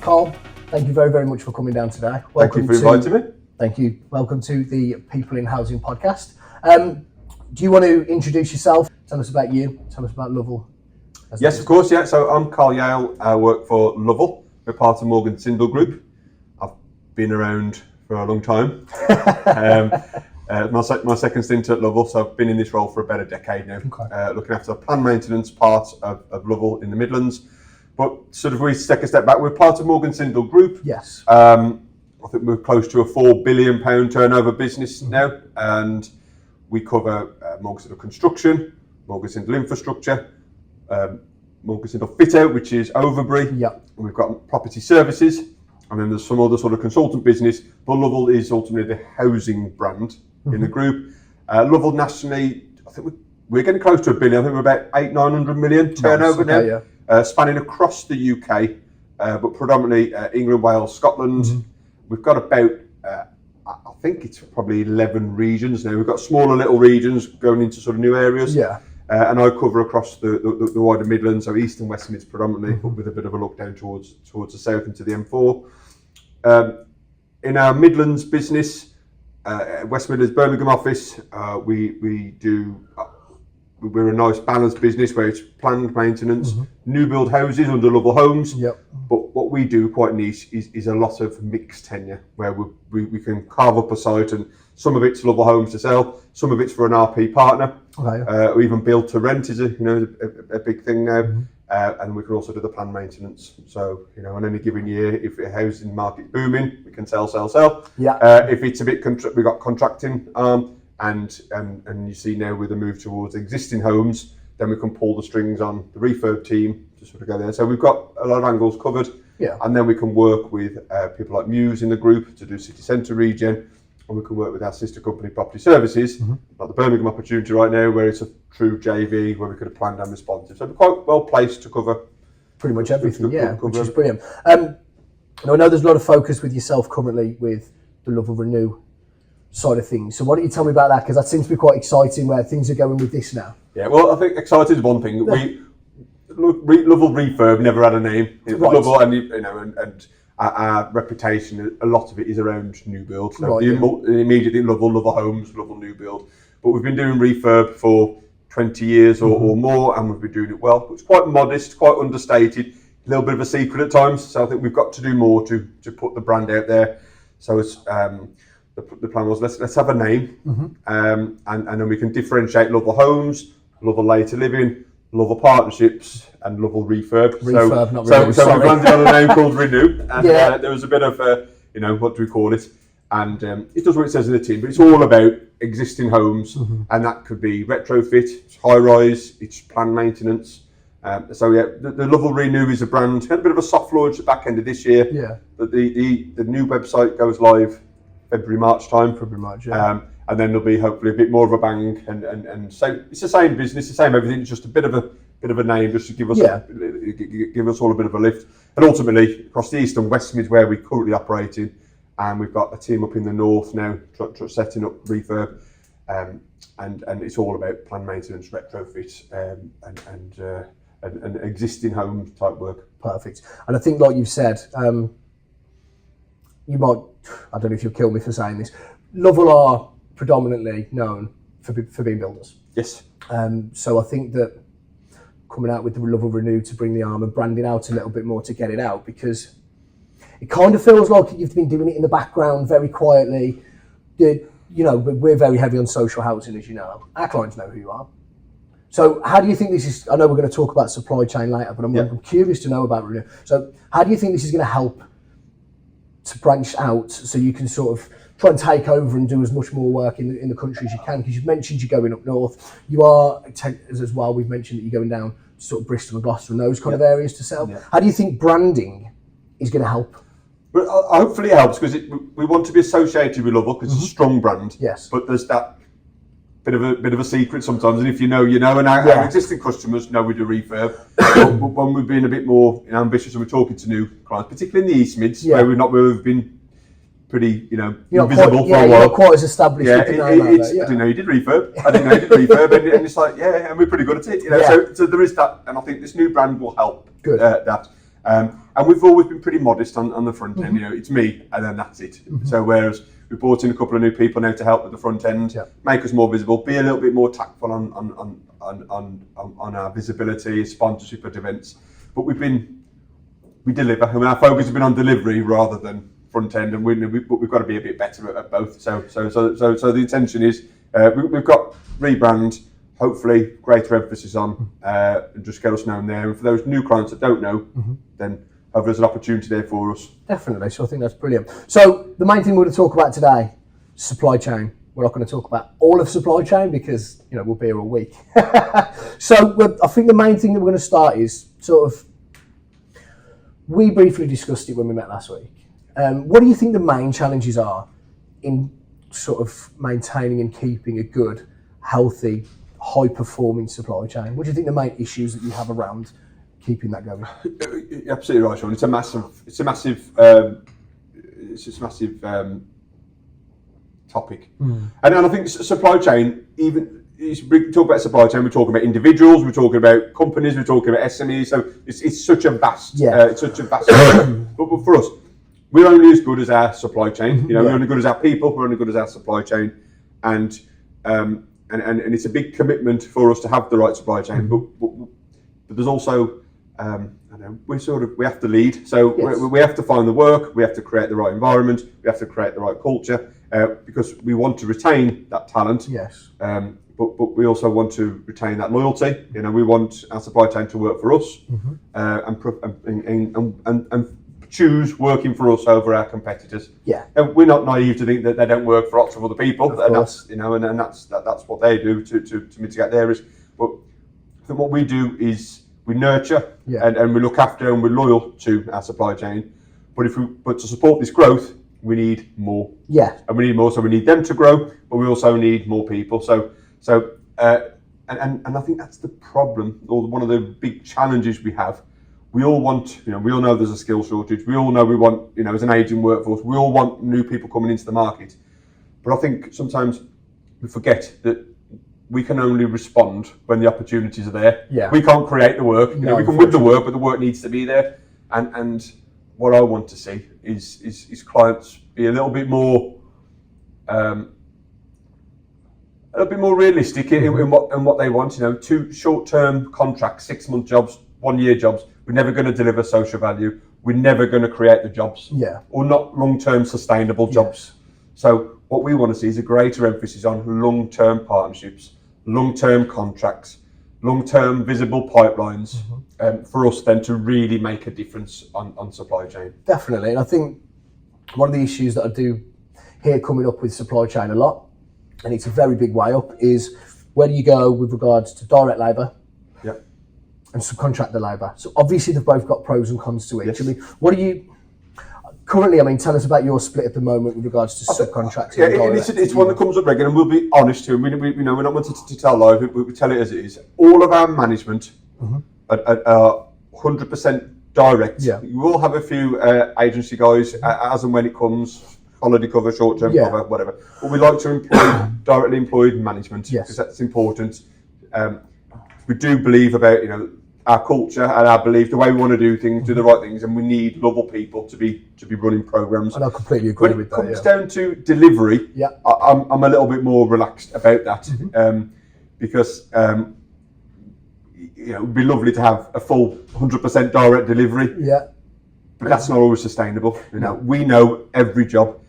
Carl, thank you very, very much for coming down today. Thank you for inviting me. Thank you. Welcome to the People in Housing podcast. Do you want to introduce yourself? Tell us about you. Tell us about Lovell. Yes, of course. Yeah. So I'm Carl Yale. I work for Lovell. We're part of Morgan Sindall Group. I've been around for a long time. My second stint at Lovell, so I've been in this role for about a decade now, looking after the planned maintenance part of Lovell in the Midlands. But sort of we take a step back, we're part of Morgan Sindall Group. Yes. I think we're close to a £4 billion turnover business now, and we cover Morgan Sindall Construction, Morgan Sindall Infrastructure, Morgan Sindall Fit Out, which is Overbury. Yep. We've got Property Services, and then there's some other sort of consultant business. But Lovell is ultimately the housing brand in the group. Lovell nationally, I think we're getting close to £1 billion. I think we're about 800-900 million turnover now. Yeah. Spanning across the UK, but predominantly England, Wales, Scotland. We've got about, I think it's probably 11 regions now. We've got smaller little regions going into sort of new areas. Yeah. And I cover across the wider Midlands, so East and West Mids predominantly, but with a bit of a look down towards the south into the M4. In our Midlands business, West Midlands Birmingham office, we're a nice balanced business where it's planned maintenance, new build houses under Lovell Homes. Yep. But what we do quite niche is a lot of mixed tenure where we can carve up a site, and some of it's Lovell Homes to sell, some of it's for an RP partner, or even build to rent is a big thing now. And we can also do the planned maintenance. So, on any given year, if the housing market's booming, we can sell. Yeah. If it's a bit, we've got contracting and you see now with the move towards existing homes, then we can pull the strings on the refurb team to sort of go there. So we've got a lot of angles covered. Yeah. And then we can work with people like Muse in the group to do city centre region, and we can work with our sister company Property Services, like the Birmingham opportunity right now, where it's a true JV where we could have planned and responsive. So we're quite well placed to cover pretty much everything, which is brilliant. I know there's a lot of focus with yourself currently with the Lovell Renew side of things. So why don't you tell me about that? Because that seems to be quite exciting where things are going with this now. Yeah, well, I think excited is one thing. Lovell Refurb never had a name. Right. Lovell, and our reputation, a lot of it is around new build. So immediately Lovell Homes, Lovell New Build. But we've been doing refurb for 20 years or more, and we've been doing it well. It's quite modest, quite understated, a little bit of a secret at times. So I think we've got to do more to put the brand out there. So it's the plan was let's have a name, and then we can differentiate Lovell Homes, Lovell Later Living, Lovell Partnerships, and Lovell Refurb. So we landed on a name called Renew, and there was a bit of what do we call it? And it does what it says in the tin, but it's all about existing homes, and that could be retrofit, it's high rise, it's planned maintenance. The Lovell Renew is a brand. We had a bit of a soft launch at the back end of this year. Yeah. But the new website goes live February-March time. And then there'll be hopefully a bit more of a bang, and so it's the same business, the same everything. It's just a bit of a name, just to give us give us all a bit of a lift. And ultimately across the East and West Mids where we currently operate in, and we've got a team up in the North now setting up refurb, and it's all about planned maintenance, retrofit, and existing home type work. Perfect. And I think, like you've said, you might, I don't know if you'll kill me for saying this, Lovell are predominantly known for being builders. Yes. So I think that coming out with the Lovell Renew to bring the arm and branding out a little bit more to get it out, because it kind of feels like you've been doing it in the background very quietly. We're very heavy on social housing, as you know. Our clients know who you are. So how do you think this is, I know we're going to talk about supply chain later, but I'm curious to know about Renew. So how do you think this is going to help to branch out so you can sort of try and take over and do as much more work in the country as you can? Because you've mentioned you're going up north. You are, as well, we've mentioned that you're going down to sort of Bristol and Gloucester and those kind of areas to sell. Yeah. How do you think branding is going to help? Well, hopefully it helps, because we want to be associated with Lovell because it's a strong brand. Yes. But there's that bit of a secret sometimes, and if you know, and our existing customers know we do refurb. But when we've been a bit more ambitious and we're talking to new clients, particularly in the East Mids, where we've been pretty, invisible for a while. You're not quite as established. I didn't know you did refurb. I didn't know you did refurb, and it's like, and we're pretty good at it. So there is that, and I think this new brand will help that. And we've always been pretty modest on the front end. It's me, and then that's it. So whereas we brought in a couple of new people now to help with the front end, make us more visible, be a little bit more tactful on our visibility, sponsorship at events. But we deliver. I mean, our focus has been on delivery rather than front end, and we've got to be a bit better at both. So the intention is we've got rebrand. Hopefully, greater emphasis on and just get us known there. And for those new clients that don't know, then hopefully there's an opportunity there for us. Definitely. So I think that's brilliant. So the main thing we're going to talk about today, supply chain. We're not going to talk about all of supply chain because we'll be here all week. So I think the main thing that we're going to start is sort of. We briefly discussed it when we met last week. What do you think the main challenges are in sort of maintaining and keeping a good, healthy, high-performing supply chain? What do you think the main issues that you have around keeping that going? You're absolutely right, Sean. It's a massive topic, and I think supply chain. Even we talk about supply chain, we're talking about individuals, we're talking about companies, we're talking about SMEs. So it's such a vast, but for us, we're only as good as our supply chain. We're only good as our people. We're only good as our supply chain, and it's a big commitment for us to have the right supply chain. But there's also, we have to lead. So we have to find the work. We have to create the right environment. We have to create the right culture because we want to retain that talent. Yes. But we also want to retain that loyalty. We want our supply chain to work for us and choose working for us over our competitors. Yeah. And we're not naive to think that they don't work for lots of other people, and that's that's what they do to mitigate their risk. But I think what we do is we nurture and we look after and we're loyal to our supply chain. But to support this growth, we need more. Yeah. And we need more, so we need them to grow, but we also need more people. So I think that's the problem, or one of the big challenges we have. We all want, we all know there's a skill shortage. We all know we want, as an aging workforce, we all want new people coming into the market. But I think sometimes we forget that we can only respond when the opportunities are there. Yeah. We can't create the work. We can win the work, but the work needs to be there. And what I want to see is clients be a little bit more realistic in what they want. 2 short-term contracts, 6-month jobs, 1-year jobs. We're never going to deliver social value. We're never going to create the jobs, or not long-term sustainable jobs. So what we want to see is a greater emphasis on long-term partnerships, long-term contracts, long-term visible pipelines, for us then to really make a difference on supply chain. Definitely, and I think one of the issues that I do hear coming up with supply chain a lot, and it's a very big way up, is where do you go with regards to direct labour and subcontractor labour? So obviously they've both got pros and cons to each. Yes. I mean, what are you currently? Tell us about your split at the moment with regards to subcontracting. It's one that comes up regularly, and we'll be honest too. We're not wanting to tell lies. We tell it as it is. All of our management are 100% direct. Yeah. You will have a few agency guys as and when it comes. Holiday cover, short-term cover, whatever. But we like to employ directly employed management because that's important. We do believe about our culture and our belief, the way we want to do things, do the right things, and we need Lovell people to be running programs. And I completely agree with that. When it comes down to delivery, I'm a little bit more relaxed about that because it would be lovely to have a full 100% direct delivery. Yeah. But that's not always sustainable. We know every job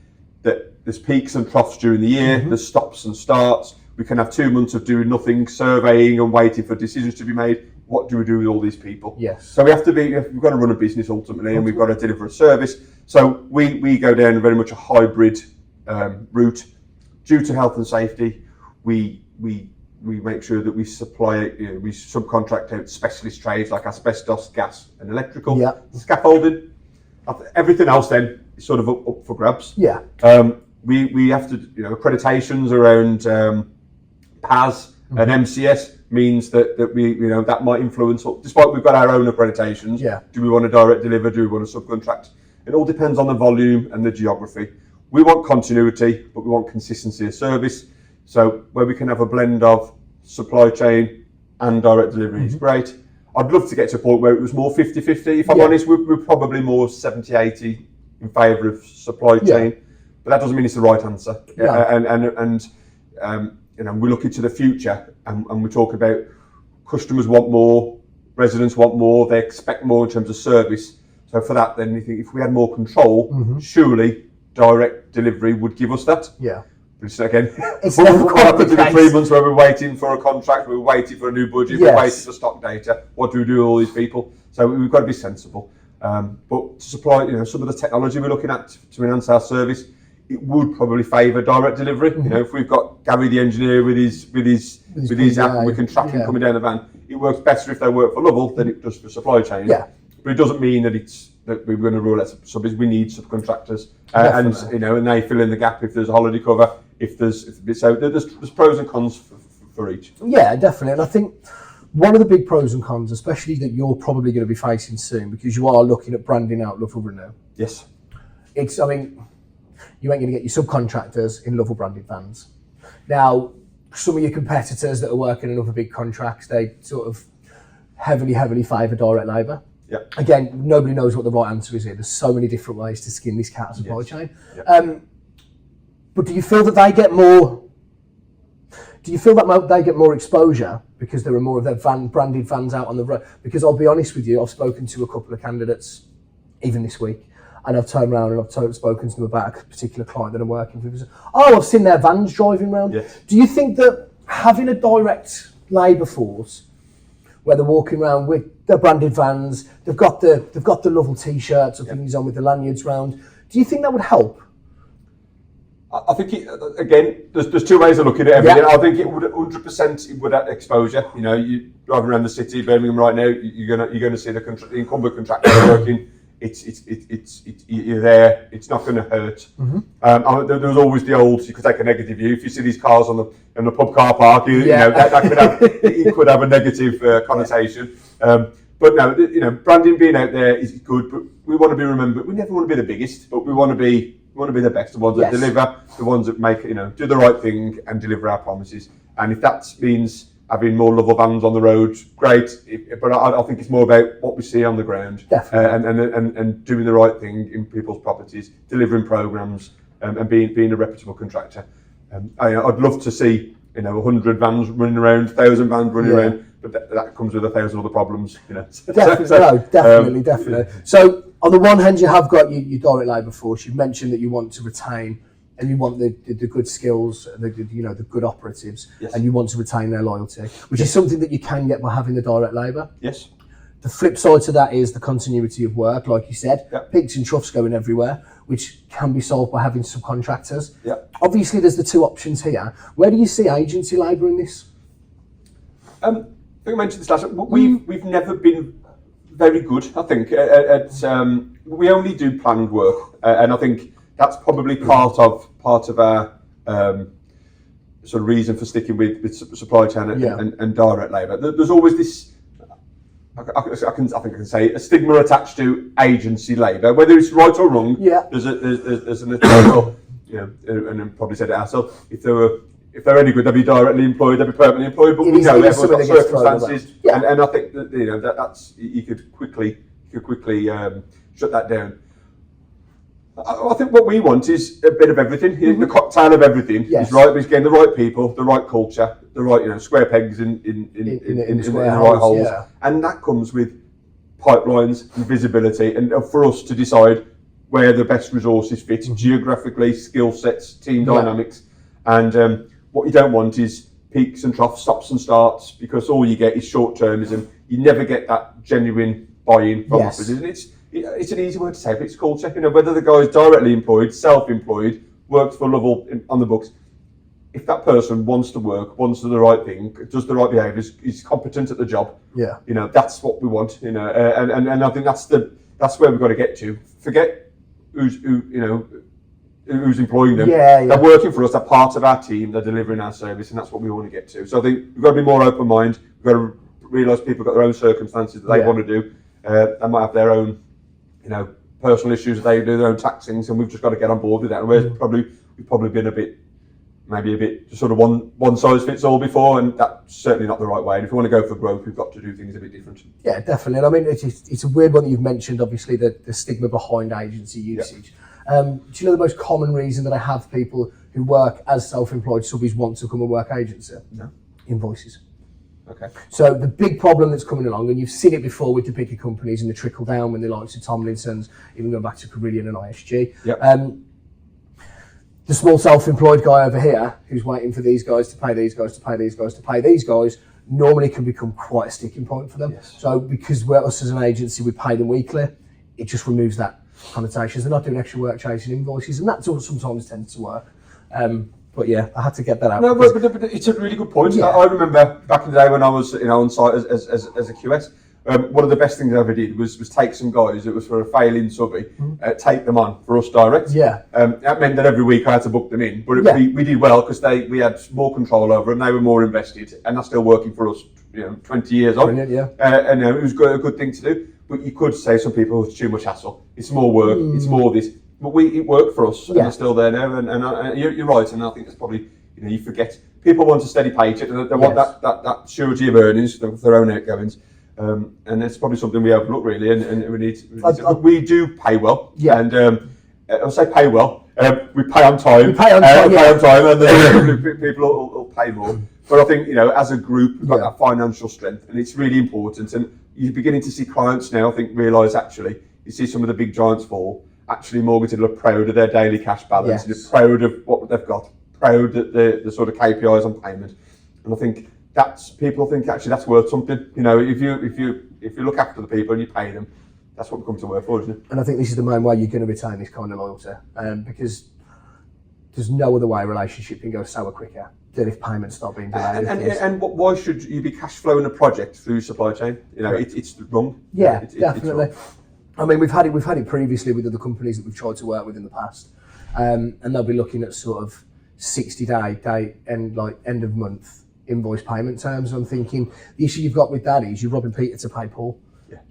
that there's peaks and troughs during the year, there's stops and starts. We can have 2 months of doing nothing, surveying and waiting for decisions to be made. What do we do with all these people? Yes. So we've got to run a business ultimately, and we've got to deliver a service. So we go down very much a hybrid route. Due to health and safety, we make sure that we supply, we subcontract out specialist trades like asbestos, gas and electrical, scaffolding. Everything else then is sort of up for grabs. Yeah. We have to, accreditations around PAS and MCS means that we, that might influence, despite we've got our own accreditations. Yeah. Do we want to direct deliver? Do we want to subcontract? It all depends on the volume and the geography. We want continuity, but we want consistency of service. So where we can have a blend of supply chain and direct delivery is great. I'd love to get to a point where it was more 50-50. If I'm honest, we're probably more 70-80 in favour of supply chain, but that doesn't mean it's the right answer. And we look into the future, and we talk about customers want more, residents want more, they expect more in terms of service. So for that, then you think if we had more control, surely direct delivery would give us that. Yeah. But it's again, it's what happens in the 3 months where we're waiting for a contract, we're waiting for a new budget, we're waiting for stock data? What do we do with all these people? So we've got to be sensible. But to supply, some of the technology we're looking at to enhance our service, it would probably favour direct delivery. If we've got Gary the engineer with his app, and we can track him coming down the van. It works better if they work for Lovell than it does for supply chain. Yeah. But it doesn't mean that we're going to rule out subbies. We need subcontractors, and they fill in the gap if there's a holiday cover. There's pros and cons for each. Yeah, definitely. And I think one of the big pros and cons, especially that you're probably going to be facing soon, because you are looking at branding out Lovell Renew. Yes. You ain't going to get your subcontractors in Lovell branded vans. Now, some of your competitors that are working in other big contracts, they sort of heavily favour direct labour. Yep. Again, nobody knows what the right answer is here. There's so many different ways to skin this cat supply chain. Yep. But do you feel that they get more? Do you feel that they get more exposure because there are more of their branded vans out on the road? Because I'll be honest with you, I've spoken to a couple of candidates even this week, and I've turned around and I've spoken to them about a particular client that I'm working with. I've seen their vans driving around. Yes. Do you think that having a direct labour force where they're walking around with their branded vans, they've got the Lovell t-shirts or things on with the lanyards round, do you think that would help? I think there's two ways of looking at everything. I think it would 100% it would add exposure. You driving around the city, Birmingham right now, you're gonna see the incumbent contractor working. You're there. It's not going to hurt. There was always the old. You could take a negative view if you see these cars in the pub car park. It could have a negative connotation. But no, branding being out there is good. But we want to be remembered. We never want to be the biggest, but we want to be the best. The ones that deliver, the ones that make do the right thing and deliver our promises. And if that means having more Lovell vans on the road, great. But I think it's more about what we see on the ground, and doing the right thing in people's properties, delivering programmes, and being a reputable contractor. I'd love to see 100 vans running around, 1,000 vans running around, but that comes with 1,000 other problems. Definitely. So on the one hand, you have got your direct labour force. You've mentioned that you want to retain. And you want the good skills, the good operatives, and you want to retain their loyalty, which is something that you can get by having the direct labour. Yes. The flip side to that is the continuity of work, like you said, peaks and troughs going everywhere, which can be solved by having subcontractors. Obviously, there's the two options here. Where do you see agency labour in this? I think I mentioned this last week. We've never been very good, I think, we only do planned work, and I think that's probably part of our sort of reason for sticking with supply chain and direct labour. There's always this, I think I can say, a stigma attached to agency labour, whether it's right or wrong. There's an eternal, and I probably said it ourselves. If they're any good, they'll be directly employed, they'll be permanently employed. But we know everyone's got circumstances, and I think that that's you could quickly shut that down. I think what we want is a bit of everything. The cocktail of everything is right. But it's getting the right people, the right culture, the right square pegs in the right holes, and that comes with pipelines and visibility, and for us to decide where the best resources fit geographically, skill sets, team dynamics, and what you don't want is peaks and troughs, stops and starts, because all you get is short-termism. You never get that genuine buy-in from officers. It's an easy word to say, but it's culture. Whether the guy is directly employed, self-employed, works for Lovell on the books, if that person wants to work, wants to do the right thing, does the right behaviours, is competent at the job, that's what we want. And I think that's where we've got to get to. Forget who's employing them. They're working for us. They're part of our team. They're delivering our service, and that's what we want to get to. So I think we've got to be more open-minded. We've got to realise people have got their own circumstances that they want to do. They might have their own personal issues that they do, their own taxings, and we've just got to get on board with that. And we've probably been a bit maybe a bit sort of one size fits all before, and that's certainly not the right way. And if we want to go for growth, we've got to do things a bit different. Yeah, definitely. And I mean, it's a weird one that you've mentioned, obviously, the stigma behind agency usage. Do you know the most common reason that I have people who work as self-employed subbies want to come and work agency? No. Invoices. Okay. So the big problem that's coming along, and you've seen it before with the bigger companies and the trickle down when the likes of Tomlinson's, even going back to Carillion and ISG. Yep. The small self-employed guy over here who's waiting for these guys to pay these guys to pay these guys to pay these guys normally can become quite a sticking point for them. Yes. So because we're us as an agency, we pay them weekly, it just removes that connotation. They're not doing extra work chasing invoices, and that's what sometimes tends to work. But yeah, I had to get that out. No, but it's a really good point. Yeah. I remember back in the day when I was on site as a QS. One of the best things I ever did was take some guys that was for a failing subby, take them on for us direct. Yeah. That meant that every week I had to book them in, but we did well because we had more control over them. They were more invested, and that's still working for us. 20 years on. Brilliant, yeah. And it was a good thing to do. But you could say some people it's too much hassle. It's more work. It's more this. But it worked for us, and it's still there now. And you're right. And I think it's probably you forget people want a steady paycheck. They want that surety of earnings for their own outgoings. And it's probably something we overlook really, and we need. We do pay well, and I'll say pay well. We pay on time. We pay on time, and the people will pay more. But I think as a group, we've got that financial strength, and it's really important. And you're beginning to see clients now, I think, realise actually, you see some of the big giants fall. Actually, mortgages are proud of their daily cash balance, and they're proud of what they've got, proud of the sort of KPIs on payment, and I think. People think actually that's worth something. If you look after the people and you pay them, that's what we come to work for, isn't it? And I think this is the main way you're going to retain this kind of loyalty, because there's no other way a relationship can go sour quicker than if payments start being delayed. And why should you be cash flowing a project through supply chain? It's wrong. Yeah, definitely. It's I mean, we've had it previously with other companies that we've tried to work with in the past, and they'll be looking at sort of 60-day end of month invoice payment terms. And I'm thinking the issue you've got with that is you're robbing Peter to pay Paul.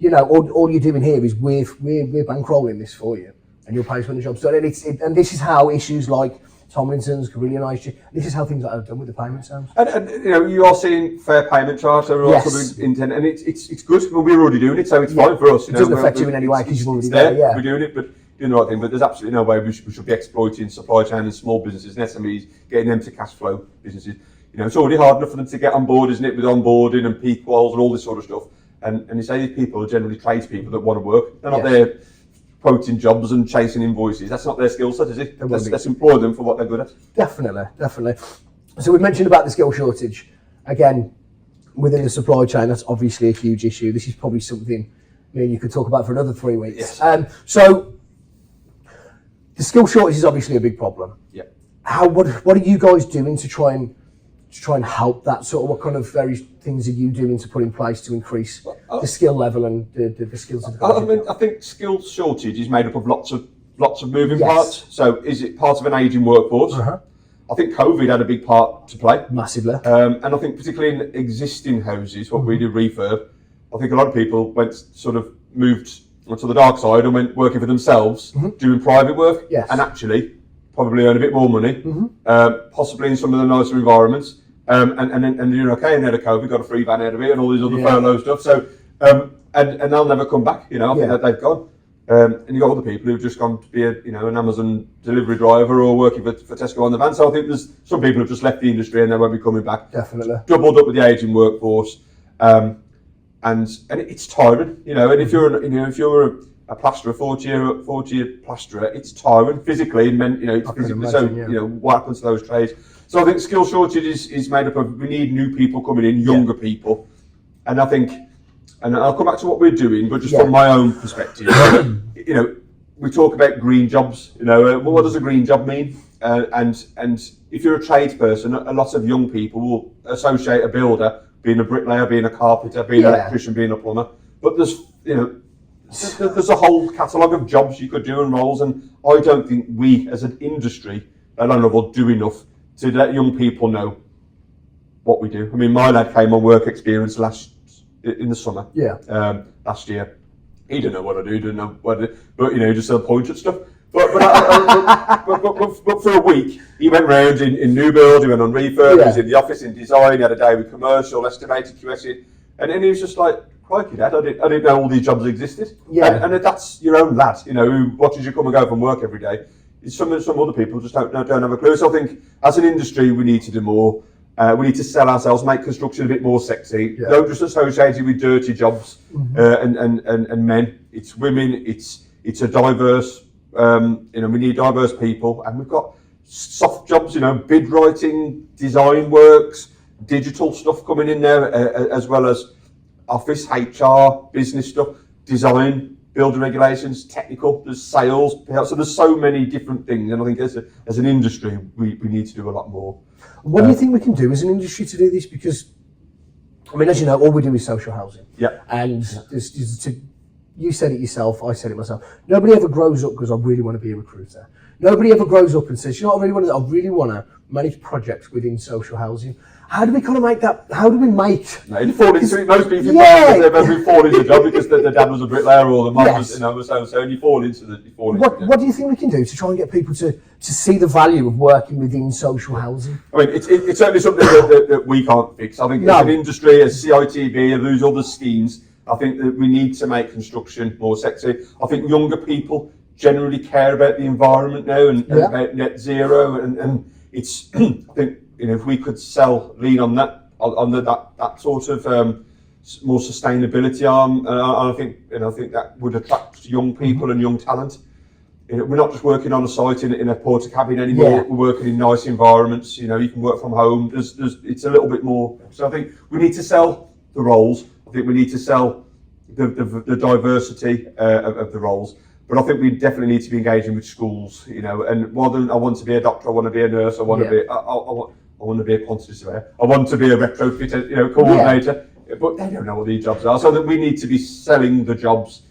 Yeah. All you're doing here is we're bankrolling this for you, and you'll pay us when the job's done. And this is how issues like Tomlinson's, Carillion, ISG, this is how things are done with the payment terms. And you are seeing fair payment charter also intent, and it's good. Well, we're already doing it, so it's fine for us. It doesn't affect you in any way because you've already there. Yeah, we're doing it, but doing the right thing. But there's absolutely no way we should be exploiting supply chain and small businesses and SMEs, getting them to cash flow businesses. It's already hard enough for them to get on board, isn't it, with onboarding and peak walls and all this sort of stuff. And you say these people are generally tradespeople that want to work. They're not there quoting jobs and chasing invoices. That's not their skill set, is it? Let's employ them for what they're good at. Definitely. So we've mentioned about the skill shortage. Again, within the supply chain, that's obviously a huge issue. This is probably something you could talk about for another 3 weeks. Yes. So the skill shortage is obviously a big problem. Yeah. What are you guys doing to try and help that? Sort of what kind of various things are you doing to put in place to increase the skill level and the skills of the guys? I think skill shortage is made up of lots of moving parts. So is it part of an ageing workforce? I think COVID had a big part to play. Massively. And I think particularly in existing houses, what we do refurb, I think a lot of people moved onto the dark side and went working for themselves, doing private work, and actually probably earn a bit more money, possibly in some of the nicer environments. And you're okay, and out of COVID, got a free van out of it, and all these other furlough stuff. So, and they'll never come back. I think that they've gone. And you got other people who've just gone to be an Amazon delivery driver or working for Tesco on the van. So I think there's some people who've just left the industry and they won't be coming back. Definitely. Doubled up with the ageing workforce, and it's tiring. And if you're a plasterer, 40-year plasterer, it's tiring physically and physically. Imagine, What happens to those trades? So I think skill shortage is made up of, we need new people coming in, younger people. And I think, and I'll come back to what we're doing, but just from my own perspective, we talk about green jobs, what does a green job mean? And if you're a tradesperson, a lot of young people will associate a builder being a bricklayer, being a carpenter, being an electrician, being a plumber. But there's a whole catalogue of jobs you could do and roles, and I don't think we as an industry at Lovell do enough to let young people know what we do. I mean, my lad came on work experience in the summer last year. He didn't know what I do, didn't know what I do, but he just said point at stuff. But for a week, he went round in new build, he went on refurb, he was in the office in design, he had a day with commercial, estimated QS, and then he was just like, crikey, Dad, I didn't know all these jobs existed. Yeah. And that's your own lad, you know, who watches you come and go from work every day. Some other people just don't have a clue. So I think as an industry, we need to do more. We need to sell ourselves, make construction a bit more sexy. Yeah. Don't just associate it with dirty jobs and men. It's women. It's a diverse. We need diverse people, and we've got soft jobs. You know, bid writing, design works, digital stuff coming in there, as well as office, HR, business stuff, design, building regulations, technical. There's sales. So there's so many different things, and I think as an industry, we need to do a lot more. What do you think we can do as an industry to do this? Because, I mean, as you know, all we do is social housing. Yeah. And you said it yourself, I said it myself. Nobody ever grows up because I really want to be a recruiter. Nobody ever grows up and says, you know what I really want to manage projects within social housing. How do we kind of make that? How do we make? No, you fall into it. Most people fall into the job because the dad was a bricklayer or the mum was, so, and you fall into the. What do you think we can do to try and get people to see the value of working within social housing? I mean, it's certainly something that we can't fix. I think as an industry, as CITB, and those other schemes, I think that we need to make construction more sexy. I think younger people generally care about the environment now and about net zero, and it's. I think. You know, if we could lean on that sort of more sustainability arm, I think that would attract young people and young talent. You know, we're not just working on a site in a porta cabin anymore. Yeah. We're working in nice environments. You know, you can work from home. It's a little bit more. So I think we need to sell the roles. I think we need to sell the diversity of the roles. But I think we definitely need to be engaging with schools. You know, and rather than I want to be a doctor, I want to be a nurse. I want to be. I want to be a quantity surveyor. I want to be a retrofit, coordinator. Yeah. But they don't know what these jobs are. So that we need to be selling the jobs.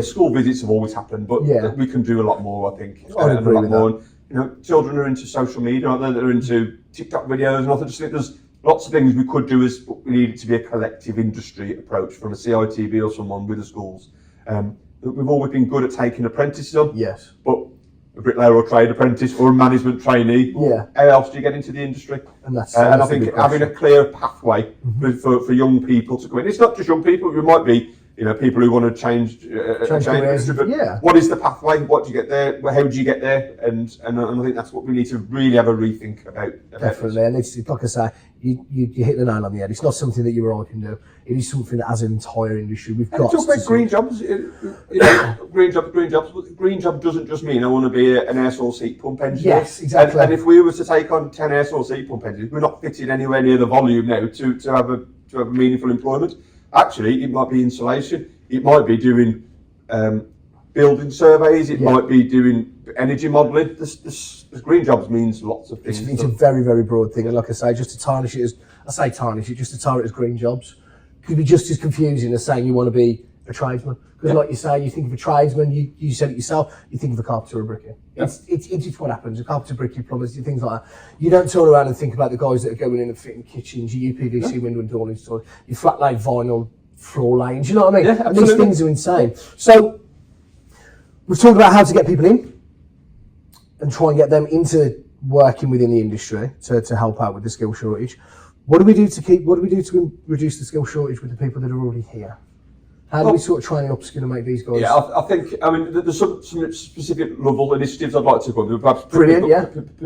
School visits have always happened, but we can do a lot more. I think. I agree with that. And, you know, children are into social media, aren't they? They're into TikTok videos, and I just think there's lots of things we could do. But we need it to be a collective industry approach from a CITB or someone with the schools. We've always been good at taking apprentices on. Yes. But a bricklayer or trade apprentice or a management trainee. Yeah. How else do you get into the industry? And I think having a clear pathway for young people to go in. It's not just young people. It might be people who want to change industry. But what is the pathway? What do you get there? How do you get there? And I think that's what we need to really have a rethink about. Definitely, and it's like I say, you hit the nail on the head. It's not something that you or I can do. It is something that, as an entire industry, we've got. Talk about green jobs. Green jobs. But green job doesn't just mean I want to be an air source heat pump engineer. Yes, exactly. And if we were to take on 10 air source heat pump engineers, we're not fitting anywhere near the volume now to have a meaningful employment. Actually, it might be insulation. It might be doing building surveys. It might be doing energy modelling. This green jobs means lots of things. It's a very, very broad thing. And like I say, just to tarnish it just to tar it as green jobs could be just as confusing as saying you want to be a tradesman. Because like you say, you think of a tradesman, you said it yourself, you think of a carpenter or a brickier. Yeah. It's what happens. A carpenter, brickier, plumbers, things like that. You don't turn around and think about the guys that are going in and fitting kitchens, your UPVC window and door install, your flat laid vinyl floor lanes, you know what I mean? Yeah, and these things are insane. So we've talked about how to get people in and try and get them into working within the industry to help out with the skill shortage. What do we do to reduce the skill shortage with the people that are already here? How do we sort of try and upskill and make these guys? Yeah, I think there's some specific Lovell initiatives I'd like to go on. Perhaps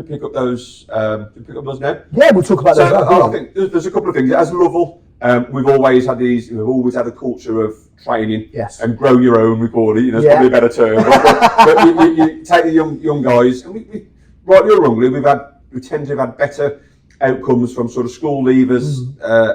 pick up those now. Yeah, we'll talk about those. I think there's a couple of things. As Lovell, we've always had a culture of training and grow your own. We call it. It's probably a better term. but you take the young guys, and we rightly or wrongly, we tend to have had better outcomes from sort of school leavers,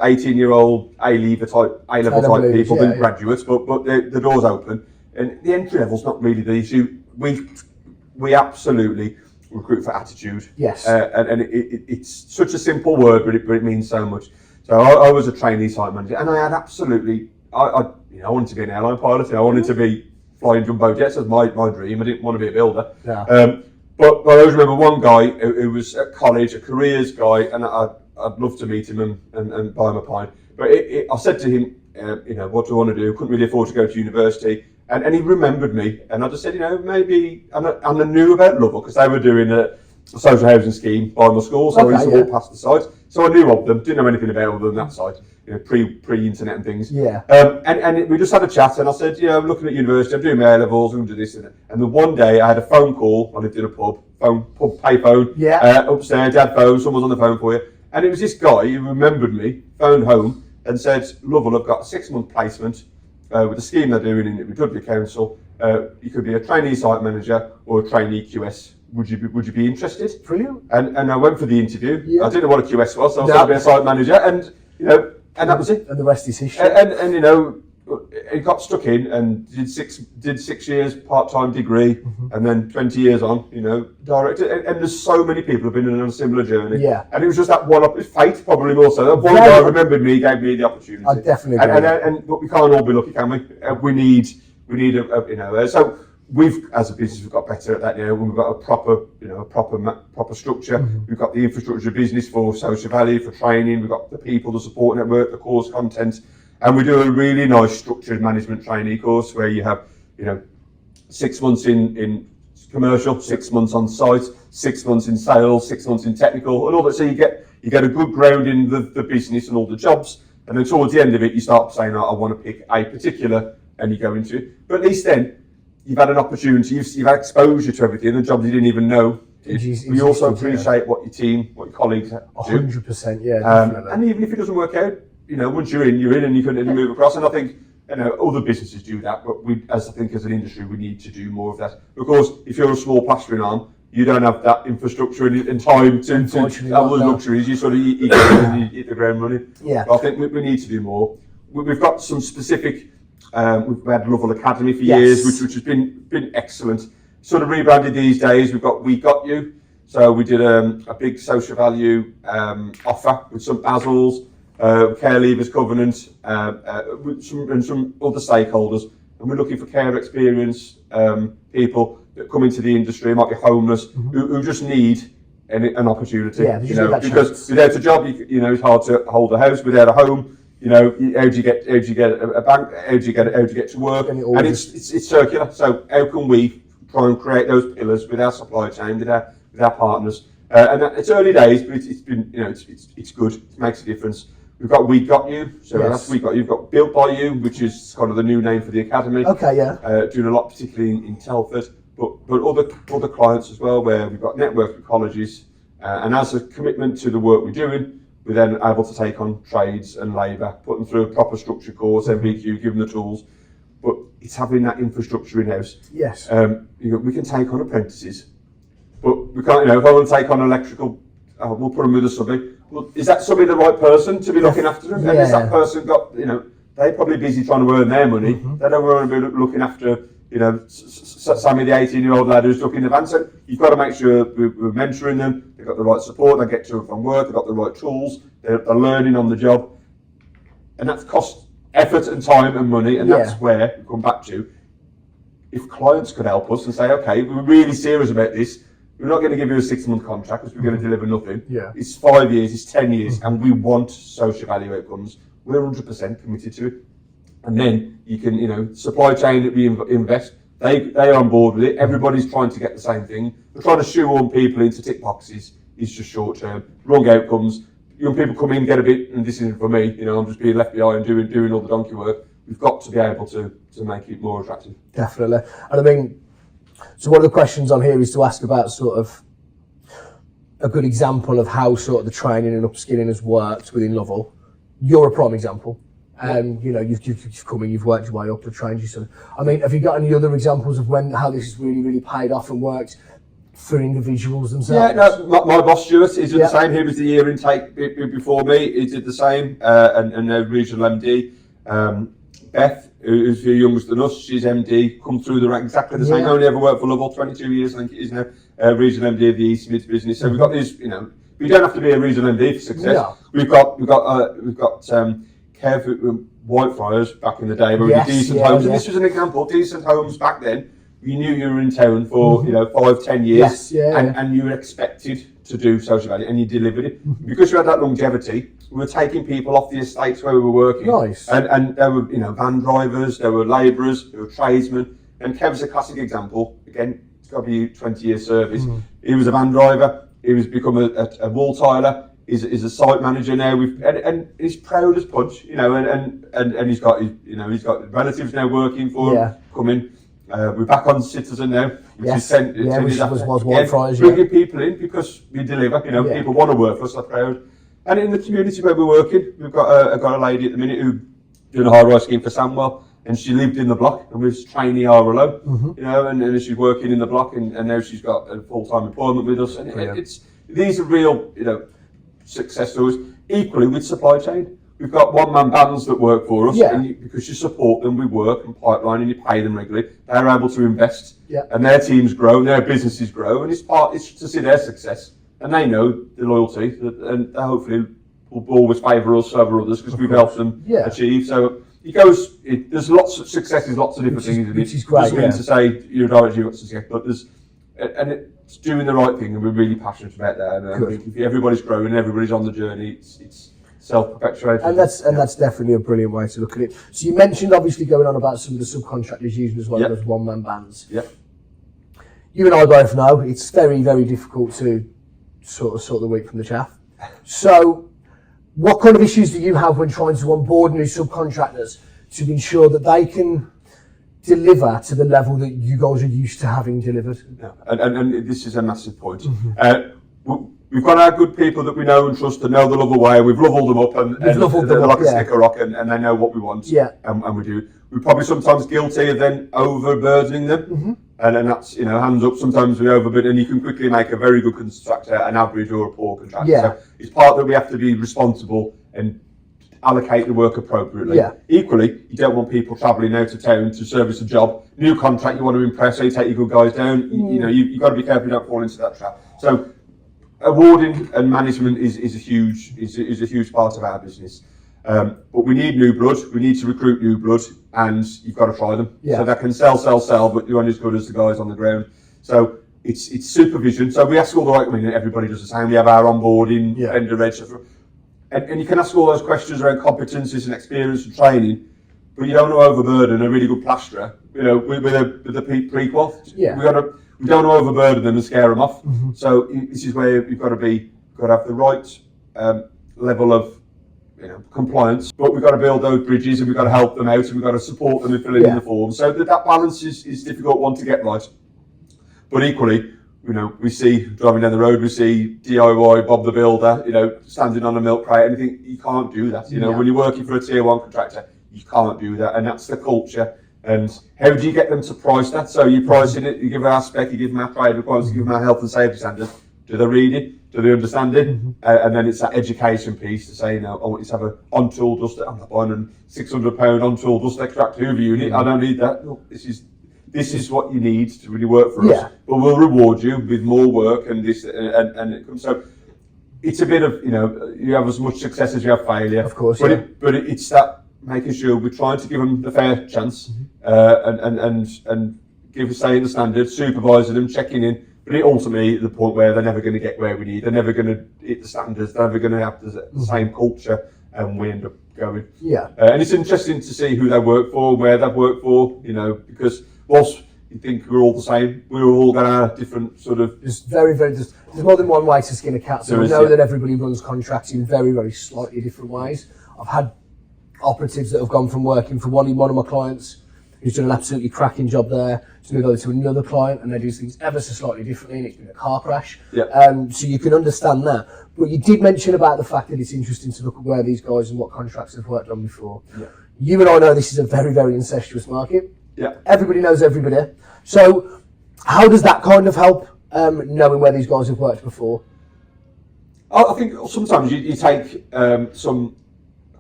18-year-old A-level type people than graduates, but the door's open. And the entry level's not really the issue. We absolutely recruit for attitude. Yes. And it's such a simple word, but it means so much. So I was a trainee site manager, and I had absolutely, I wanted to be an airline pilot, and I wanted to be flying jumbo jets as my dream. I didn't want to be a builder. Yeah. But I always remember one guy who was at college, a careers guy, and I'd love to meet him and buy him a pint. But I said to him, what do I want to do? Couldn't really afford to go to university. And he remembered me, and I just said, maybe, and I knew about Lovell because they were doing a social housing scheme by my school, so I used to walk past the site. So I knew of them, didn't know anything about them that site, pre-internet and things. Yeah. And we just had a chat, and I said, I'm looking at university, I'm doing my A-levels, I'm going to do this. And then one day I had a phone call, I lived in a pub payphone, upstairs, dad phone, someone's on the phone for you. And it was this guy who remembered me, phoned home, and said, Lovell, I've got a 6-month placement with the scheme they're doing in Dudley Council. You could be a trainee site manager or a trainee QS. Would you be interested? Brilliant. And I went for the interview. Yeah. I didn't know what a QS was, so I was going to be a site manager, and that was it. And the rest is history. And he got stuck in and did 6 years part-time degree, and then 20 years on, director. And there's so many people who've been on a similar journey. Yeah. And it was just that one up. It's fate, probably more so. That one guy remembered me, gave me the opportunity. I definitely agree. But we can't all be lucky, can we? We need so. We've, as a business, we've got better at that now. We've got a proper structure. We've got the infrastructure of business for social value, for training. We've got the people, the support network, the course content, and we do a really nice structured management trainee course where you have, 6 months in commercial, 6 months on site, 6 months in sales, 6 months in technical, and all that. So you get a good ground in the business and all the jobs, and then towards the end of it, you start saying, I want to pick a particular, and you go into it. But at least then, you've had an opportunity, you've had exposure to everything, the jobs you didn't even know. You also appreciate what your team, what your colleagues do. 100%, yeah. And even if it doesn't work out, once you're in, and you can move across. And I think, other businesses do that, but as an industry, we need to do more of that. Because if you're a small plastering arm, you don't have that infrastructure and time to have those luxuries. You sort of you hit the ground running. Yeah. But I think we need to do more. We've got some specific. We've had Lovell Academy for years, which has been excellent. Sort of rebranded these days. We've got We Got You. So we did a big social value offer with some Basils, care leavers covenant, with some other stakeholders. And we're looking for care experience people that come into the industry, might be homeless, who just need an opportunity. Yeah, because without a job, it's hard to hold a house. Without a home, how do you get a bank? How do you get to work? And it's circular. So how can we try and create those pillars with our supply chain, with our partners? And it's early days, but it's been it's good. It makes a difference. We've got We Got You. So that's We Got You. You've got Built by You, which is kind of the new name for the academy. Okay, yeah. Doing a lot, particularly in Telford, but other clients as well, where we've got network with colleges, and as a commitment to the work we're doing. We're then able to take on trades and labour, put them through a proper structure course, MVQ, give them the tools. But it's having that infrastructure in-house. Yes. We can take on apprentices, but we can't, if I want to take on electrical, we'll put them with a subby. Well, is that subby the right person to be looking after them? And is that person got, they're probably busy trying to earn their money. They don't want to be looking after, Sammy, the 18-year-old lad who's stuck in the van. So you've got to make sure we're mentoring them. They've got the right support. They get to and from work. They've got the right tools. They're learning on the job, and that's cost effort and time and money. And that's where we come back to. If clients could help us and say, okay, we're really serious about this. We're not going to give you a 6-month contract because we're going to deliver nothing. Yeah. It's 5 years. It's 10 years, and we want social value outcomes. We're 100% committed to it. And then you can, supply chain that we invest, they're on board with it. Everybody's trying to get the same thing. We're trying to shoehorn people into tick boxes. It's just short term, wrong outcomes. Young people come in, get a bit, and this isn't for me. I'm just being left behind doing all the donkey work. We've got to be able to make it more attractive. Definitely. And so one of the questions on here is to ask about sort of a good example of how sort of the training and upskilling has worked within Lovell. You're a prime example. You've come in, you've worked your way up and trained you. So, have you got any other examples of how this has really, really paid off and worked for individuals themselves? Yeah, no, my boss Stuart, he did the same. He was the year intake before me. He did the same, and now regional MD. Beth, who's a few younger than us, she's MD, come through exactly the same. Only ever worked for Lovell, 22 years, I think it is now. Regional MD of the East Mids business. So we've got these, we don't have to be a regional MD for success. No. We've got Kev Whitefriars back in the day where we did decent homes, and this was an example. Decent homes back then, you knew you were in town for 5-10 years, and you were expected to do social value, and you delivered it. Because you had that longevity, we were taking people off the estates where we were working. Nice. And there were, van drivers, there were labourers, there were tradesmen. And Kev's a classic example. Again, it's got to be 20 years service. He was a van driver. He was become a wall tiler. He's a site manager now. And he's proud as punch, and he's got he's got relatives now working for him, coming. We're back on Citizen now, which is which was one Friday. Bringing people in because we deliver. People want to work for us. They're proud. And in the community where we're working, we've got a lady at the minute who doing a high-rise scheme for Samwell, and she lived in the block and was trainee RLO, and she's working in the block, and now she's got a full-time employment with us. And these are real, success stories. Equally with supply chain, we've got one-man bands that work for us, and because you support them, we work and pipeline, and you pay them regularly. They're able to invest, and their teams grow, and their businesses grow, and it's to see their success, and they know the loyalty, and hopefully will always favour us over others because we've helped them achieve. So there's lots of successes, lots of different things, which is great. Doesn't mean to say you're a director, you've got success, but it's doing the right thing, and we're really passionate about that. And if everybody's growing, and everybody's on the journey, it's self-perpetuating. And that's definitely a brilliant way to look at it. So you mentioned obviously going on about some of the subcontractors using as well as one-man bands. You and I both know it's very, very difficult to sort the wheat from the chaff. So what kind of issues do you have when trying to onboard new subcontractors to ensure that they can deliver to the level that you guys are used to having delivered? And this is a massive point. We've got our good people that we know and trust and know the Lovell way. We've Lovelled them up, and they're like a stick of rock, and they know what we want. And we do. We're probably sometimes guilty of then overburdening them, and that's hands up. Sometimes we overburden, and you can quickly make a very good contractor an average or a poor contractor. So it's part that we have to be responsible and allocate the work appropriately. Equally, you don't want people travelling out of town to service a job. New contract, you want to impress, so you take your good guys down. You've got to be careful you don't fall into that trap. So awarding and management is a huge part of our business. But we need new blood. We need to recruit new blood, and you've got to try them. So they can sell, but you're only as good as the guys on the ground. So it's supervision. So we ask all the right. Everybody does the same. We have our onboarding, vendor register, and you can ask all those questions around competencies and experience and training. But you don't want to overburden a really good plasterer, with a pre-qual. We don't want to overburden them and scare them off. So this is where you've got to have the right level of compliance, but we've got to build those bridges, and we've got to help them out, and we've got to support them in filling in the forms. So that balance is a difficult one to get right. But equally, we see driving down the road, we see DIY Bob the Builder, standing on a milk crate, and you think you can't do that. When you're working for a tier 1 contractor, you can't do that, and that's the culture. And how do you get them to price that? So you're pricing it, you give them our spec, you give them our trade requirements, you give them our health and safety standards. Do they read it? Do they understand it? And then it's that education piece to say, I want you to have an on-tool dust. I'm not buying a £600 on-tool dust extract Hoover unit. I don't need that. No, this is what you need to really work for us. But we'll reward you with more work and this and it comes. So it's a bit of you have as much success as you have failure. Of course, but it's that making sure we're trying to give them the fair chance and give a say in the standards, supervising them, checking in. But ultimately, the point where they're never going to get where we need, they're never going to hit the standards, they're never going to have the same culture, and we end up going. And it's interesting to see who they work for, where they've worked for, because whilst you think we're all the same, we're all got our different sort of. There's there's more than one way to skin a cat. So we know that everybody runs contracts in very, very slightly different ways. I've had operatives that have gone from working for one of my clients who's done an absolutely cracking job there, to move over to another client, and they do things ever so slightly differently, and it's been a car crash. So you can understand that. But you did mention about the fact that it's interesting to look at where these guys and what contracts they've worked on before. You and I know this is a very, very incestuous market. Everybody knows everybody. So how does that kind of help knowing where these guys have worked before? I think sometimes you take some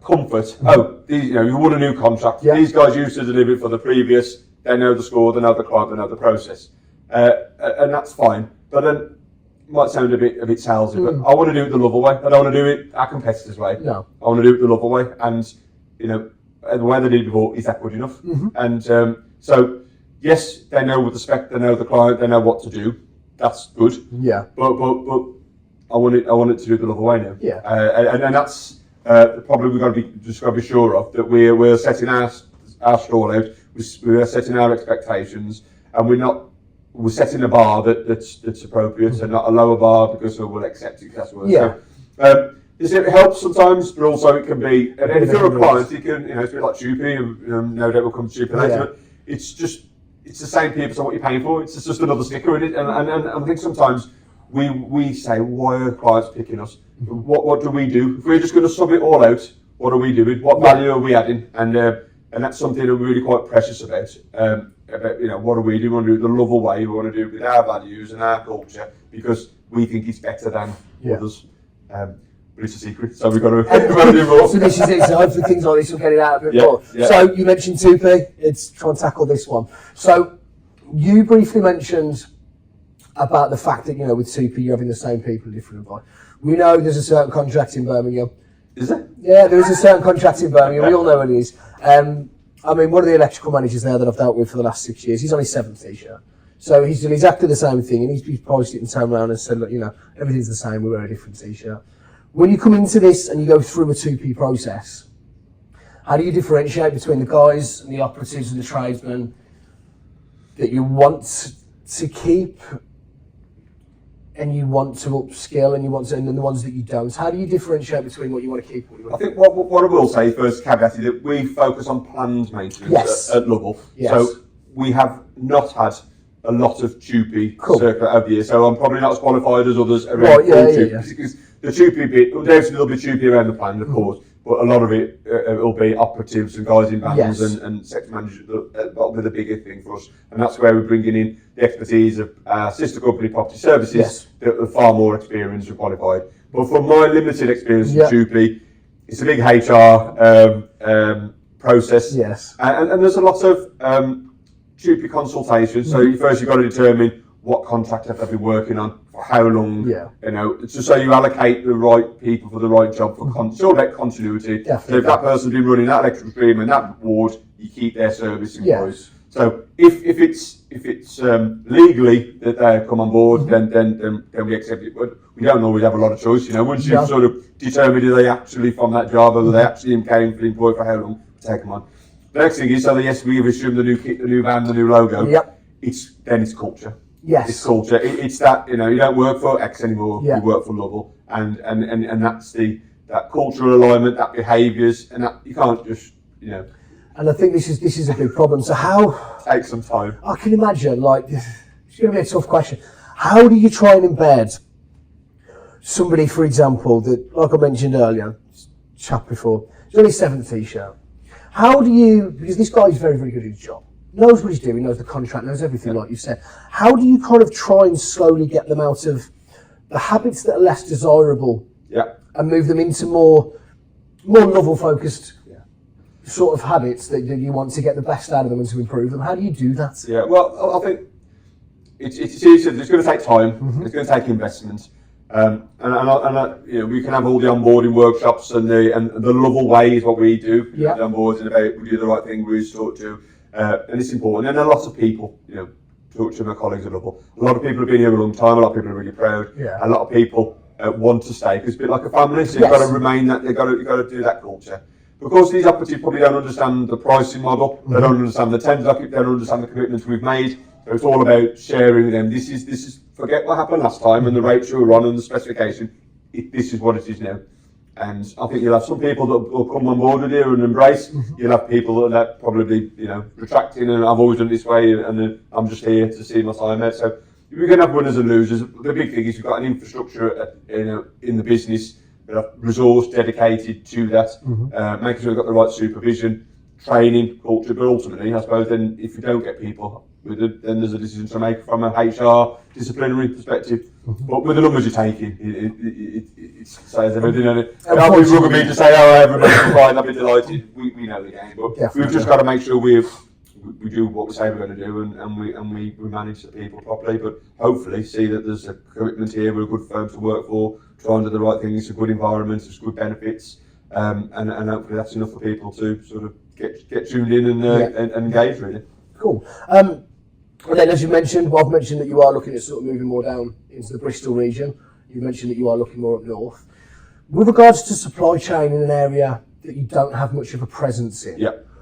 comfort. You won a new contract. These guys used to deliver it for the previous. They know the score, they know the client, they know the process, and that's fine. But then it might sound a bit salesy, but I want to do it the Lovell way. I don't want to do it our competitors' way. No, I want to do it the Lovell way, and the way they did it before, is that good enough? And so yes, they know with the spec, they know the client, they know what to do. That's good. But I want it to do the Lovell way now. Yeah. And that's probably we've got to be sure of that we're setting our stall out. We're setting our expectations, and we're setting a bar that's appropriate and not a lower bar because we'll accept it. That's what. Yeah. So, it helps sometimes, but also it can be. And if you're a client, you can, it's a bit like Choopy, and no doubt we'll come to Choopy later. But it's the same people, so what you're paying for. It's just another sticker in it. And I think sometimes we say, why are clients picking us? What do we do? If we're just going to sub it all out, what are we doing? What value are we adding? And that's something that we're really quite precious about. What do we do? We want to do it the Lovell way. We want to do it with our values and our culture because we think it's better than others. But it's a secret, so we've got to do more. So this is it. So hopefully things like this will get it out a bit more. Yeah. So you mentioned 2P. Let's try and tackle this one. So you briefly mentioned about the fact that with 2P you're having the same people in different environments. We know there's a certain contract in Birmingham. Is there? Yeah, there is a certain contract in Birmingham. We all know what it is. One of the electrical managers there that I've dealt with for the last 6 years, he's on his 7th t-shirt. So he's done exactly the same thing, and he's priced it and turned around and said, look, everything's the same. We wear a different t-shirt. When you come into this and you go through a 2P process, how do you differentiate between the guys and the operatives and the tradesmen that you want to keep and you want to upskill and then the ones that you don't? How do you differentiate between what you want to keep and what you want to keep? I think what I will say first, caveat, is that we focus on planned maintenance at Lovell. Yes. So we have not had a lot of 2P circular over the years. So I'm probably not as qualified as others around because the 2P bit, undoubtedly there'll be 2P around the plan, of course, but a lot of it will be operatives and guys in vans and sector managers. That'll be the bigger thing for us, and that's where we're bringing in the expertise of our sister company, Property Services, that are far more experienced and qualified. But from my limited experience in 2P, it's a big HR process, and there's a lot of 2P consultations. So first you've got to determine what contract have they been working on, for how long, just so you allocate the right people for the right job for continuity. Definitely. So if that person's been running that electrical stream and that ward, you keep their service in place. So if it's legally that they come on board, then we accept it. But we don't always have a lot of choice. Once you've sort of determined are they actually from that job, or they actually came for the employee for how long, take them on. The next thing is, we assume the new kit, the new van, the new logo. It's culture. Yes. It's culture. It's that, you don't work for X anymore, you work for Lovell. And that's that cultural alignment, that behaviours, and that you can't just, And I think this is a big problem. So how... Take some time. I can imagine, it's going to be a tough question. How do you try and embed somebody, for example, that, like I mentioned earlier, chap before, he's on his 7th t-shirt. How do you, because this guy is very, very good at his job, knows what he's doing, knows the contract, knows everything, like you said. How do you kind of try and slowly get them out of the habits that are less desirable and move them into more Lovell-focused sort of habits that you want to get the best out of them and to improve them? How do you do that? Yeah, well, I think it's going to take time. It's going to take investment. We can have all the onboarding workshops and the Lovell way is what we do. The onboarding about we do the right thing, we talk to, and it's important. And a lot of people, talk to my colleagues at Lovell. A lot of people have been here a long time. A lot of people are really proud. A lot of people want to stay because it's a bit like a family. So you've got to remain that. You've got to do that culture. Because these operatives probably don't understand the pricing model. They don't understand the tender. They don't understand the commitments we've made. So it's all about sharing with them. This is. Forget what happened last time and the rates you were on and the specification. This is what it is now. And I think you'll have some people that will come on board with you and embrace. You'll have people that probably retracting and I've always done it this way and I'm just here to see my time out. So we're going to have winners and losers. The big thing is we've got an infrastructure in the business, resource dedicated to that, making sure we've got the right supervision, training, culture, but ultimately, I suppose, then if you don't get people with it, then there's a decision to make from a HR disciplinary perspective. But with the numbers you're taking, it says everything. I'll be rugged me to say, everybody's fine, I'll be delighted. We know the game, but we've just got to make sure we do what we say we're going to do and we manage the people properly. But hopefully see that there's a commitment here, we're a good firm to work for, trying to do the right things, a good environment, there's good benefits, and hopefully that's enough for people to sort of get tuned in and engage really. Cool. And then, as you mentioned, I've mentioned that you are looking at sort of moving more down into the Bristol region. You mentioned that you are looking more up north. With regards to supply chain in an area that you don't have much of a presence in,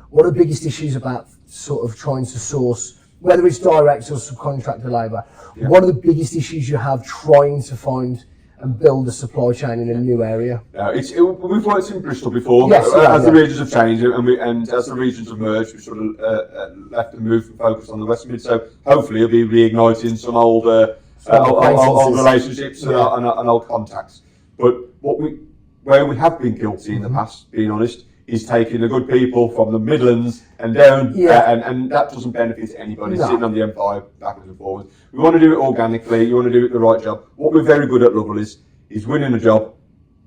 what are the biggest issues about sort of trying to source, whether it's direct or subcontractor labour? What are the biggest issues you have trying to find and build a supply chain in a new area? We've worked in Bristol before. Yes, as the regions have changed and as the regions have merged, we sort of left and moved and focused on the West Mid. So hopefully it'll be reigniting some old relationships and old contacts. But where we have been guilty in the past, being honest, is taking the good people from the Midlands and down, and that doesn't benefit anybody sitting on the M5 backwards and forwards. We want to do it organically. You want to do it the right job. What we're very good at Lovell is winning a job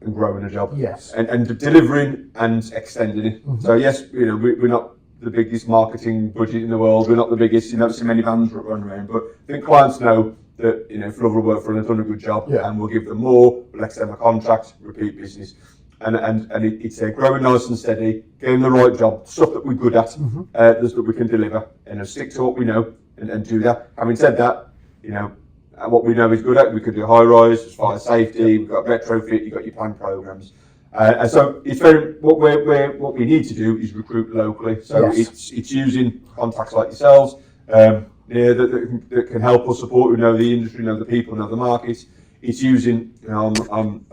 and growing a job, and delivering and extending it. So yes, we're not the biggest marketing budget in the world. We're not the biggest. You don't see many vans running around, but I think clients know that if Lovell work for them, they've done a good job, and we'll give them more. We'll extend the contract, repeat business. And it's growing nice and steady, getting the right job, stuff that we're good at, that we can deliver, and stick to what we know and do that. Having said that, what we know is good at, we could do high rise, as fire safety, we've got retrofit, you've got your planned programs. And so it's very, what we need to do is recruit locally. So it's using contacts like yourselves, that can help us support, who know the industry, know the people, know the markets. It's using, I'm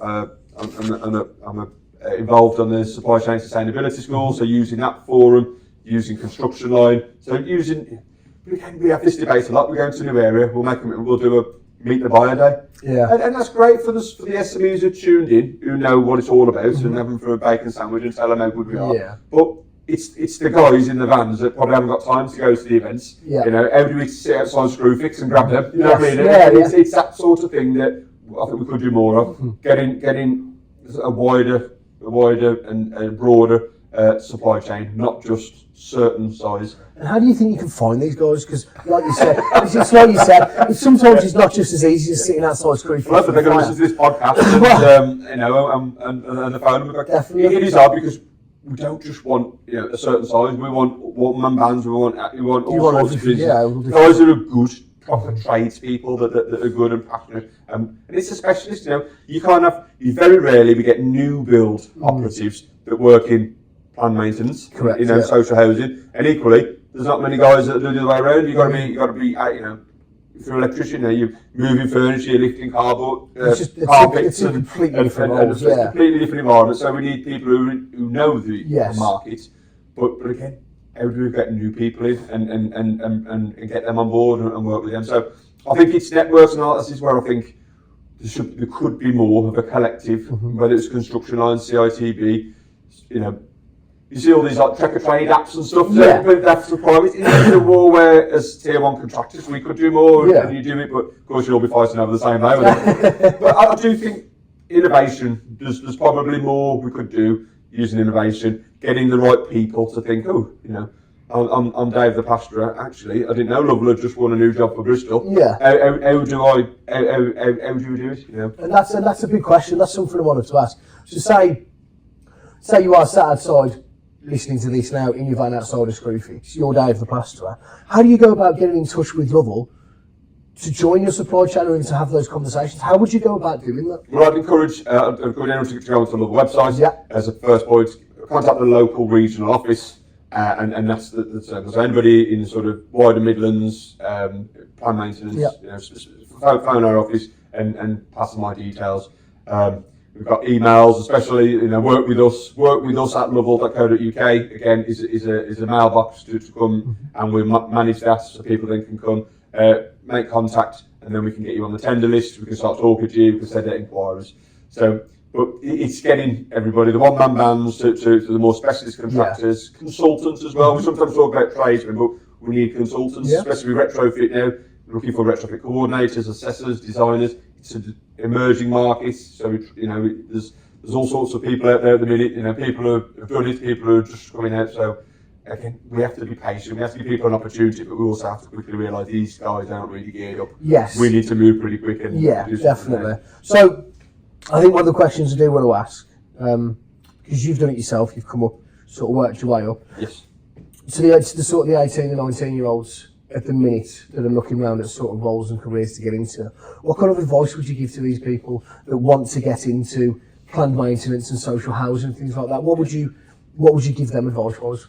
involved on the supply chain sustainability school, so using that forum, using construction line, so we have this debate a lot. We go into a new area, we'll do a meet the buyer day, and that's great for the SMEs who are tuned in, who know what it's all about, and have them for a bacon sandwich and tell them how good we are. But it's the guys in the vans that probably haven't got time to go to the events. How do we sit outside Screwfix and grab them? You know what I mean? It's that sort of thing that I think we could do more of. Getting a wider and broader supply chain, not just certain size. And how do you think you can find these guys? Because, like you said, it's like you said, sometimes it's not just as easy as sitting outside Screwfix. Well, they're going to listen to this podcast and the phone. Definitely. It is hard because we don't just want a certain size. We want one-man bands. We want all sorts of business. Guys that are good, proper tradespeople that are good and passionate. And it's a specialist. You very rarely we get new build operatives that work in planned maintenance, correct, social housing, and equally there's not many guys that do the other way around. You've got to be if you're an electrician, you're moving furniture, you're lifting carpets, it's a completely different it's a completely different environment. So we need people who know the market, but again, how do we get new people in and get them on board and work with them? So I think it's networks and all. This is where I think there could be more of a collective, whether it's construction lines, CITB, you see all these like tracker trade apps and stuff. But that's the problem. It's a war where, as tier one contractors, we could do more, and you do it, but of course you'll all be fighting over the same day. But I do think innovation. There's probably more we could do using innovation, getting the right people to think. I'm Dave the Pastorer. Actually, I didn't know Lovell had just won a new job for Bristol. How do we do it? And that's a big question. That's something I wanted to ask. So say you are sat outside listening to this now in your van outside of Screwfix, you're Dave the Plasterer. How do you go about getting in touch with Lovell to join your supply chain and to have those conversations? How would you go about doing that? Well, I'd encourage anyone to go onto the Lovell website as a first point, contact the local regional office, and that's the service. So anybody in sort of wider Midlands, plan maintenance, phone our office and pass them my details. We've got emails, especially work with us at lovell.co.uk. Again, is a mailbox to come, and we manage that so people then can come, make contact, and then we can get you on the tender list. We can start talking to you. We can send out inquiries. So, but it's getting everybody, the one-man bands to the more specialist contractors, consultants as well. We sometimes talk about tradesmen, but we need consultants, especially with retrofit now. We're looking for retrofit coordinators, assessors, designers. It's an emerging market, so there's all sorts of people out there at the minute. People who have done it, people who are just coming out. So again, we have to be patient. We have to give people an opportunity, but we also have to quickly realise these guys aren't really geared up. Yes, we need to move pretty quick and do definitely. So I think one of the questions I do want to ask, because you've done it yourself, you've come up, sort of worked your way up. Yes. So the sort of the 18 and 19-year-olds at the minute that are looking around at sort of roles and careers to get into, what kind of advice would you give to these people that want to get into planned maintenance and social housing, things like that? What would you give them advice-wise?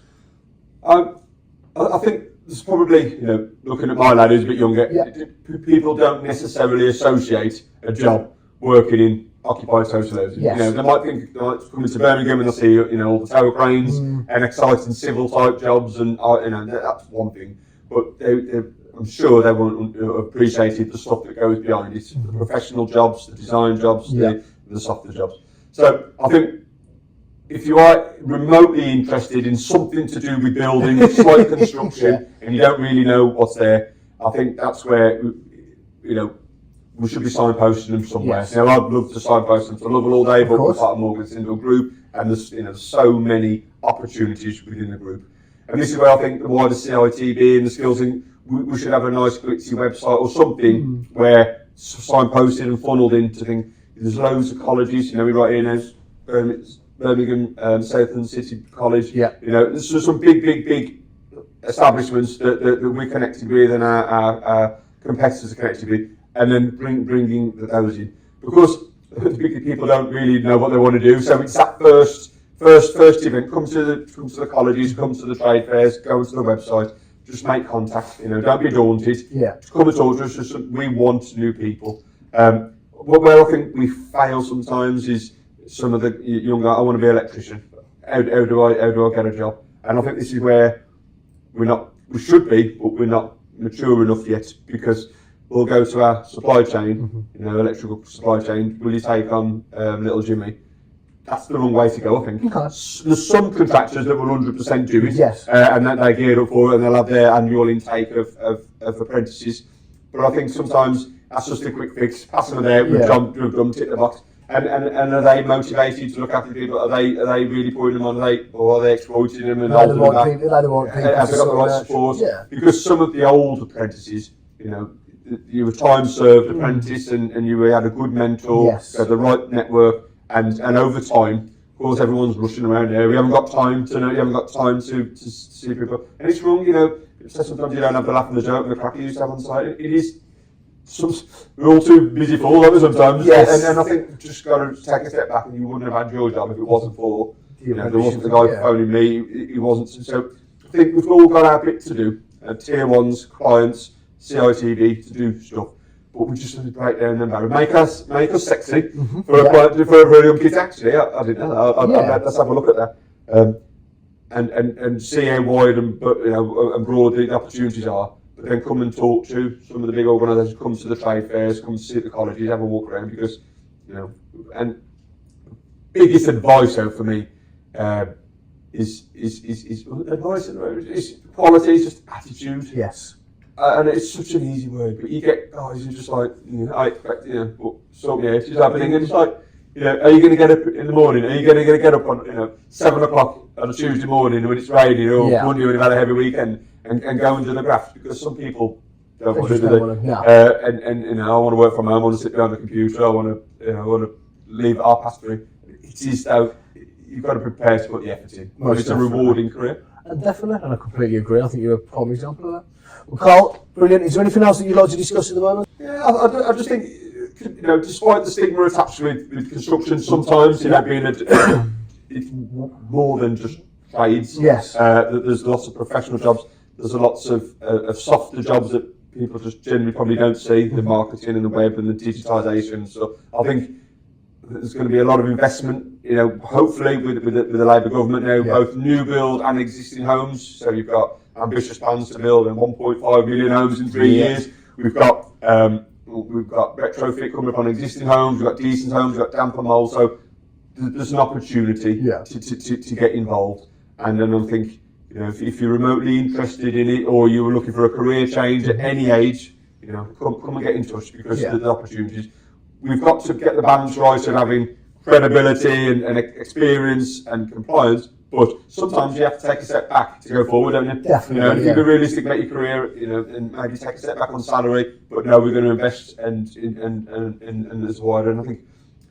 I think there's probably, looking at my lad who's a bit younger, people don't necessarily associate a job working in occupied social housing. Yes. They might think they might come into Birmingham and they'll see, all the tower cranes and exciting civil type jobs, and that's one thing. But I'm sure they won't appreciate the stuff that goes behind it, the professional jobs, the design jobs, the softer jobs. So I think if you are remotely interested in something to do with building, slight construction, and you don't really know what's there, I think that's where we should be signposting them somewhere. Yes. I'd love to signpost them to Lovell all day, but we're part of Morgan Sindel Group, and there's so many opportunities within the group. And this is where I think the wider CITB and the skills thing, we should have a nice glitzy website or something where signposted and funneled into things. There's loads of colleges, we write in as Birmingham, Southern City College. Yeah. There's just some big establishments that we're connected with and our competitors are connected with, and then bringing those in, because typically people don't really know what they want to do. So it's that first event. Come to the colleges, come to the trade fairs, go to the website, just make contact. Don't be daunted. Yeah. Just come and talk to us. We want new people. Where I think we fail sometimes is some of the young guys. I want to be an electrician. How do I get a job? And I think this is where we should be, but we're not mature enough yet, because we'll go to our supply chain, electrical supply chain. Will you take on little Jimmy? That's the wrong way to go, I think. Okay. There's some contractors that will 100% do it, Yes. and then they gear up for it, and they'll have their annual intake of apprentices. But I think sometimes that's just a quick fix. Pass them there, we've done, tick the box. And are they motivated to look after people? Are they really putting them on? Or are they exploiting them and holding them back? Have they got the right support? Yeah. Because some of the old apprentices, you were time served apprentice, and you had a good mentor, you had the right network, and over time, of course, everyone's rushing around here. We haven't got time to know. You haven't got time to see people, and it's wrong. Sometimes you don't have the laugh and the joke and the crack you used to have on site. It is. We're all too busy for that sometimes. Yes. And I think just got to take a step back, and you wouldn't have had your job if it wasn't for, there wasn't the guy phoning me, he wasn't. So I think we've all got our bit to do, tier ones, clients, CITB, to do stuff. But we just have to break down them barriers. Make us sexy for a young kid, actually. I didn't know that. Let's have a look at that. And see how wide and broad the opportunities are. But then come and talk to some of the big organisations, come to the trade fairs, come to see the colleges, have a walk around, because, and biggest advice out for me is advice, is quality, is just attitude. Yes. And it's such an easy word, but you get guys who just like, I expect, sort me out, is happening, and it's like, are you going to get up in the morning? Are you going to get up on 7 o'clock on a Tuesday morning when it's raining, or Monday when you've had a heavy weekend, and go and do the graphs? Because some people don't want to do it. And I want to work from home. I want to sit behind the computer. I want to leave our past through. It is though. You've got to prepare to put the effort in. It's a rewarding career. Definitely, and I completely agree. I think you're a prime example of that. Well, Carl, brilliant. Is there anything else that you'd like to discuss at the moment? Yeah, I just think, despite the stigma attached with construction, sometimes being it's more than just trades. Yes. There's lots of professional jobs. There's lots of softer jobs that people just generally probably don't see, the marketing and the web and the digitisation. So I think there's going to be a lot of investment, hopefully with the Labour government now, both new build and existing homes. So you've got ambitious plans to build 1.5 million homes in 3 years. We've got retrofit coming up on existing homes. We've got decent homes. We've got damp and mould. So there's an opportunity to get involved. And then I think, if you're remotely interested in it, or you were looking for a career change at any age, come and get in touch, because there's opportunities. We've got to get the balance right of having credibility and experience and compliance, but sometimes you have to take a step back to go forward, don't you? Definitely. If you're realistic about your career, and maybe take a step back on salary, but no, we're going to invest and there's wider. And I think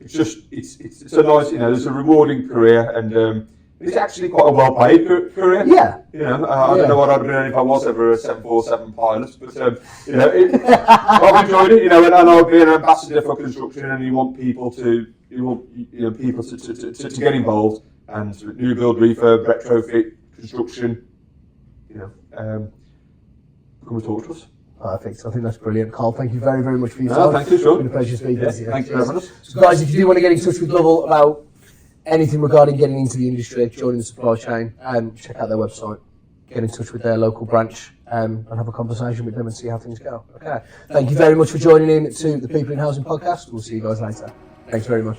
it's a nice, there's a rewarding career, and It's actually quite a well-paid career. Yeah. You know, I don't know what I'd have been if I was ever a 747 pilot, but you know, I've enjoyed it. You know, and I've been an ambassador for construction, and you want people to get involved, and new build, refurb, retrofit, construction. You know, come and talk to us. Perfect. I think that's brilliant. Carl, thank you very, very much for your time. Thank you, Sean. It's been a pleasure speaking to you. Thank you very much. So guys, if you do want to get in touch with Lovell about anything regarding getting into the industry, joining the supply chain, check out their website, get in touch with their local branch, and have a conversation with them and see how things go. Okay. Thank you very much for joining in to the People in Housing podcast. We'll see you guys later. Thanks very much.